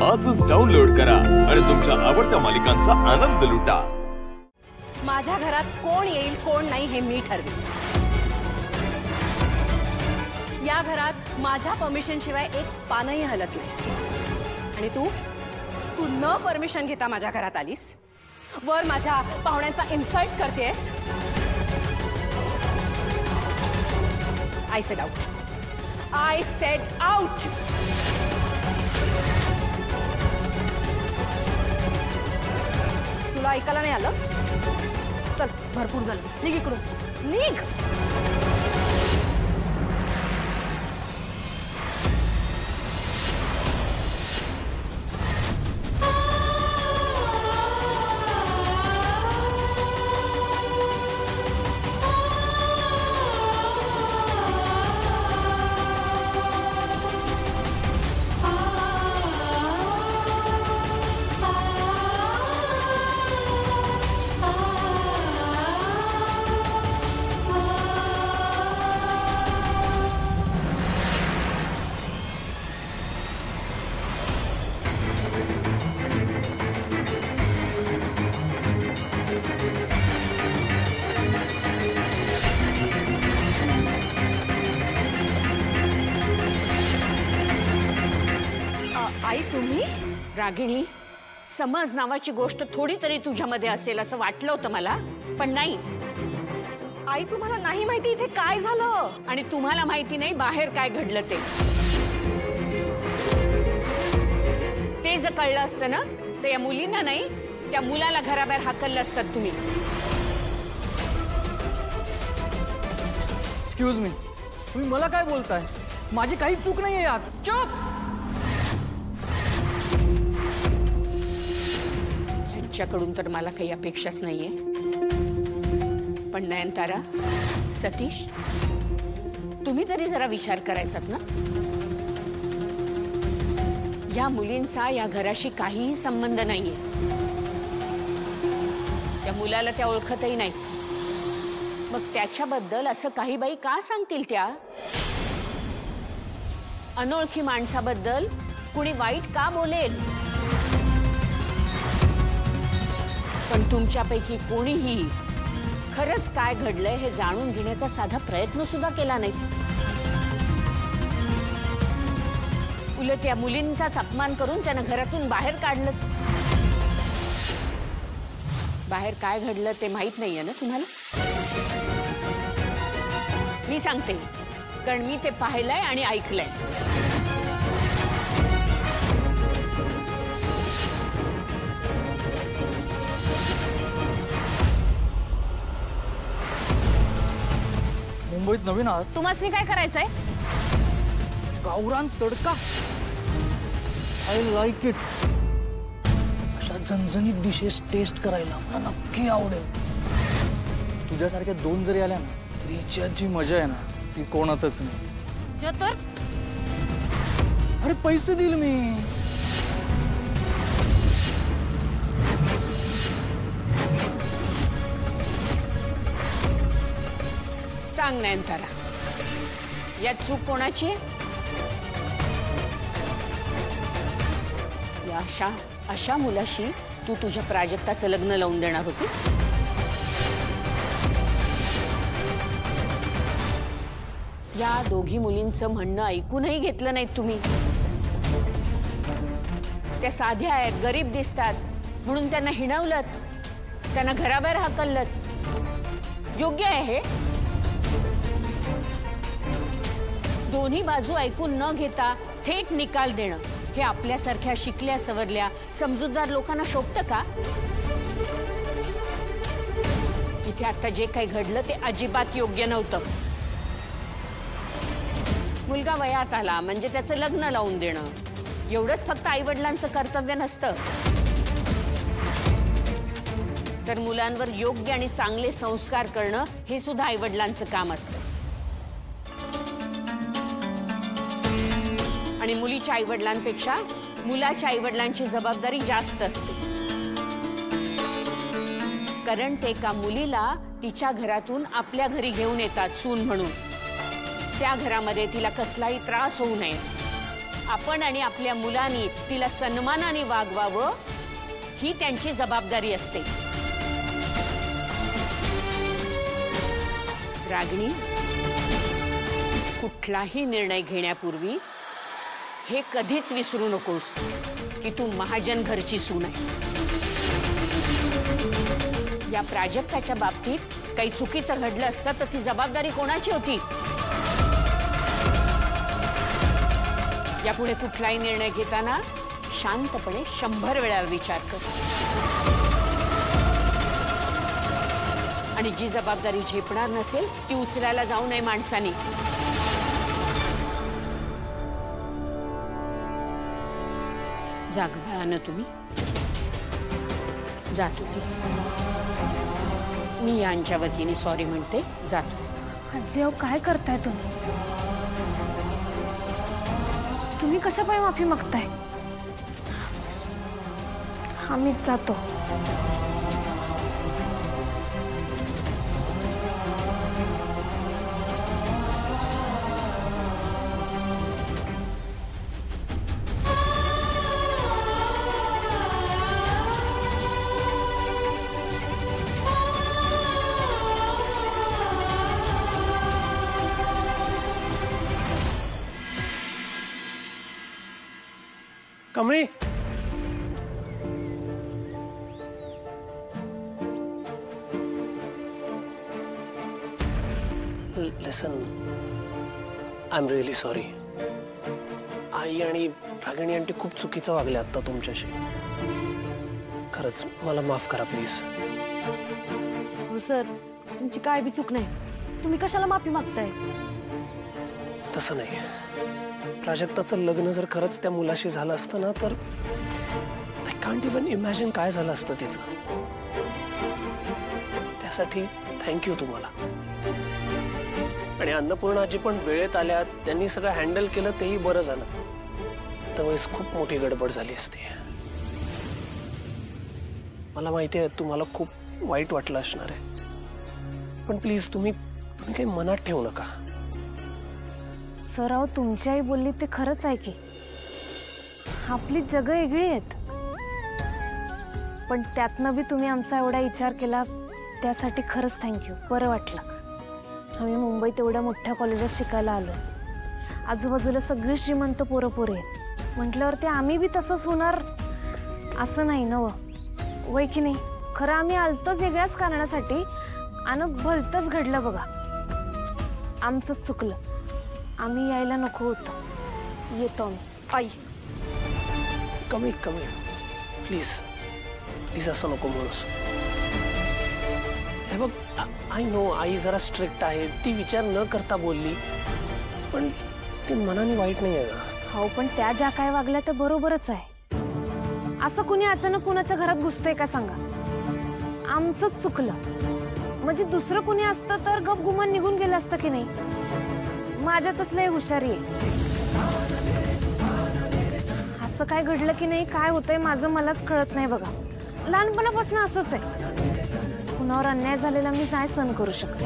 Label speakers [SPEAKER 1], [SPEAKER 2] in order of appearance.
[SPEAKER 1] आजच डाउनलोड करा आणि तुमच्या आवडत्या मालिकांचा आनंद लुटा।
[SPEAKER 2] माझ्या घरात कोण येईल कोण नाही हे मी ठरवेन। या घरात माझ्या परमिशन शिवाय एक पानही हलत नाही। आणि तू तू न परमिशन घेता माझ्या घरात आलीस, वर माझ्या पाहुण्यांचा इन्सल्ट करतेस। I said out. I said out. तुला ऐकायला नाही आलं? चल भरपूर झालं, निघ इकडून, निघ। आई तुम्ही?
[SPEAKER 3] रागिणी, समज नावाची गोष्ट थोडी तरी तुझ्यामध्ये असेल असं वाटलं होतं मला, पण नाही।
[SPEAKER 2] आई तुम्हाला नाही माहिती इथे काय झालं?
[SPEAKER 3] आणि तुम्हाला माहिती नाही बाहेर काय घडलं ते। ते जर कळलं असतं ना तर या मुलींना नाही त्या मुलाला घराबाहेर हाकललं असतं तुम्ही।
[SPEAKER 4] एक्सक्यूज मी, तुम्ही मला काय बोलताय? माझी काही चूक नाहीये यात।
[SPEAKER 3] चुप! कडून तर मला काही अपेक्षाच नाहीये, पण नयनतारा, सतीश, तुम्ही तरी जरा विचार करायचात ना। या मुलींचा या घराशी काहीही संबंध नाहीये। त्या मुलाला त्या ओळखतही नाही, मग त्याच्याबद्दल असं काही बाई का सांगतील? त्या अनोळखी माणसाबद्दल कुणी वाईट का बोलेल? पण तुमच्यापैकी कोणीही खरंच काय घडलंय हे जाणून घेण्याचा साधा प्रयत्न सुद्धा केला नाही। उलट या मुलींचाच अपमान करून त्यांना घरातून बाहेर काढलं। बाहेर काय घडलं ते माहित नाहीये ना तुम्हाला? मी सांगते, कारण मी ते पाहिलंय आणि ऐकलंय।
[SPEAKER 4] मुंबईत नवीन आहात?
[SPEAKER 2] तुम्हाला काय करायचंय?
[SPEAKER 4] गावरान तडका, आय लाईक इट। अशा झणझणीत डिशेस टेस्ट करायला मला नक्की आवडेल। तुझ्यासारख्या दोन जरी आल्या ना तरी हिची जी मजा आहे ना ती कोणातच नाही।
[SPEAKER 2] तर
[SPEAKER 4] अरे पैसे देईल मी।
[SPEAKER 3] सांग नयनतारा, यात चूक कोणाची आहे? या अशा मुलाशी तू तुझ्या प्राजक्ताचं लग्न लावून देणार होतीस? या दोघी मुलींचं म्हणणं ऐकूनही घेतलं नाहीत तुम्ही। त्या साध्या आहेत, गरीब दिसतात म्हणून त्यांना हिणवलत, त्यांना घराबाहेर हाकललत। योग्य आहे हे? दोन्ही बाजू ऐकून न घेता थेट निकाल देणं हे आपल्यासारख्या शिकल्या सवरल्या समजूतदार लोकांना शोभतं का? इथे आता जे काही घडलं ते अजिबात योग्य नव्हतं। मुलगा वयात आला म्हणजे त्याचं लग्न लावून देणं एवढंच फक्त आईवडिलांचं कर्तव्य नसतं, तर मुलांवर योग्य आणि चांगले संस्कार करणं हे सुद्धा आईवडिलांचं काम असतं। आणि मुलीच्या आईवडिलांपेक्षा मुलाच्या आईवडिलांची जबाबदारी जास्त असते, कारण ते एका मुलीला तिच्या घरातून आपल्या घरी घेऊन येतात सून म्हणून। त्या घरामध्ये तिला कसलाही त्रास होऊ नये आपण आणि आपल्या मुलांनी तिला सन्मानाने वागवावं ही त्यांची जबाबदारी असते. रागिणी, कुठलाही निर्णय घेण्यापूर्वी हे कधीच विसरू नकोस की तू महाजन घरची सून आहेस. या प्राजक्ताच्या बाबतीत काही चुकीचं घडलं असतं तर ती जबाबदारी कोणाची होती? यापुढे कुठलाही निर्णय घेताना शांतपणे 100 वेळा विचार कर. आणि जी जबाबदारी झेपणार नसेल ती उचलायला जाऊ नये माणसानी. जागभाळानं तुम्ही जातो. मी यांच्या वतीने सॉरी म्हणते. जातो.
[SPEAKER 5] आजी अहो काय करताय तुम्ही? तुम्ही कशा पाय माफी मागताय? आम्हीच जातो.
[SPEAKER 4] कमळी, लिसन, आय एम रिअली सॉरी. आई आणि रागिणी आंटी खूप चुकीचं वागले आता तुमच्याशी. खरंच मला माफ करा प्लीज.
[SPEAKER 2] हो सर, तुमची काय बी चूक नाही. तुम्ही कशाला माफी मागताय?
[SPEAKER 4] तसं नाही. प्राजक्ताचं लग्न जर खरंच त्या मुलाशी झालं असतं ना तर आय कांट इवन इमॅजिन काय झालं असतं तिचं. त्यासाठी थँक्यू तुम्हाला. आणि अन्नपूर्णाजी पण वेळेत आल्या, त्यांनी सगळं हँडल केलं तेही बरं झालं. त्यावेळेस खूप मोठी गडबड झाली असती. मला माहिती आहे तुम्हाला खूप वाईट वाटलं असणार आहे, पण प्लीज तुम्ही काही मनात ठेवू नका.
[SPEAKER 5] सर अहो तुमची आई बोलली ते खरंच आहे की आपली जग वेगळी आहेत. पण त्यातनं बी तुम्ही आमचा एवढा विचार केला त्यासाठी खरंच थँक्यू. बरं वाटलं. आम्ही मुंबईत एवढ्या मोठ्या कॉलेजात शिकायला आलो. आजूबाजूला सगळी श्रीमंत पोरं पोरे आहेत म्हटल्यावर ते आम्ही बी तसंच होणार असं नाही ना वय की नाही? खरं आम्ही आलतोच वेगळ्याच कारणासाठी आणि भलतंच घडलं बघा. आमचंच चुकलं. आम्ही यायला नको होतं. येतो आम्ही.
[SPEAKER 2] आई
[SPEAKER 4] कमी कमी प्लीज प्लीज असं नको म्हणूस. हे बघ, आय नो आई जरा स्ट्रिक्ट आहे, ती विचार न करता बोलली, पण ती मनाने वाईट नाही आहे ना.
[SPEAKER 5] हो पण त्या ज्या काय वागल्या त्या बरोबरच आहे. असं कुणी अचानक कुणाच्या घरात घुसतंय का सांगा? आमचंच चुकलं. म्हणजे दुसरं कुणी असतं तर गप गुमान निघून गेलं असतं की नाही? माझ्यातच लय हुशारी आहे. असं काय घडलं की नाही, काय होतंय माझं मलाच कळत नाही बघा. लहानपणापासून असंच आहे. कुणावर अन्याय झालेला मी नाही सहन करू शकत.